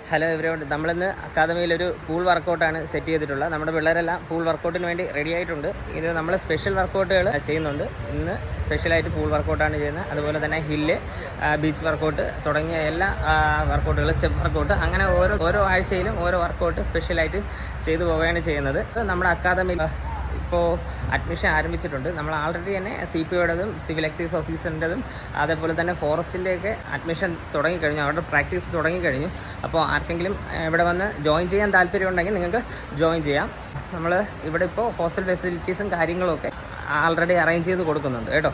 Hello everyone, നമ്മളിന്ന് അക്കാദമിയിലൊരു pool വർക്കൗട്ടാണ് set ചെയ്തിട്ടുള്ളത്. നമ്മുടെ പിള്ളേരെല്ലാം പൂൾ വർക്കൗട്ടിന് വേണ്ടി റെഡി ആയിട്ടുണ്ട്. ഇത് നമ്മൾ സ്പെഷ്യൽ വർക്കൗട്ടുകൾ ചെയ്യുന്നുണ്ട്. ഇന്ന് സ്പെഷ്യലായിട്ട് പൂൾ വർക്കൗട്ടാണ് ചെയ്യുന്നത്. അതുപോലെ തന്നെ ഹില്ല്, ബീച്ച് വർക്കൗട്ട് തുടങ്ങിയ എല്ലാ വർക്കൗട്ടുകൾ, സ്റ്റെപ്പ് വർക്കൗട്ട്, അങ്ങനെ ഓരോ ആഴ്ചയിലും ഓരോ വർക്കൗട്ട് സ്പെഷ്യലായിട്ട് ചെയ്തു പോവുകയാണ് ചെയ്യുന്നത്. നമ്മുടെ അക്കാദമിയിൽ ഇപ്പോൾ അഡ്മിഷൻ ആരംഭിച്ചിട്ടുണ്ട്. നമ്മൾ ആൾറെഡി തന്നെ CPOയുടേതും സിവിൽ എക്സൈസ് ഓഫീസറിൻ്റെതും അതേപോലെ തന്നെ ഫോറസ്റ്റിൻ്റെയൊക്കെ അഡ്മിഷൻ തുടങ്ങിക്കഴിഞ്ഞു. അവരുടെ പ്രാക്ടീസ് തുടങ്ങിക്കഴിഞ്ഞു. അപ്പോൾ ആർക്കെങ്കിലും ഇവിടെ വന്ന് ജോയിൻ ചെയ്യാൻ താല്പര്യമുണ്ടെങ്കിൽ നിങ്ങൾക്ക് ജോയിൻ ചെയ്യാം. നമ്മൾ ഇവിടെ ഇപ്പോൾ ഹോസ്റ്റൽ ഫെസിലിറ്റീസും കാര്യങ്ങളുമൊക്കെ ആൾറെഡി അറേഞ്ച് ചെയ്ത് കൊടുക്കുന്നുണ്ട് കേട്ടോ.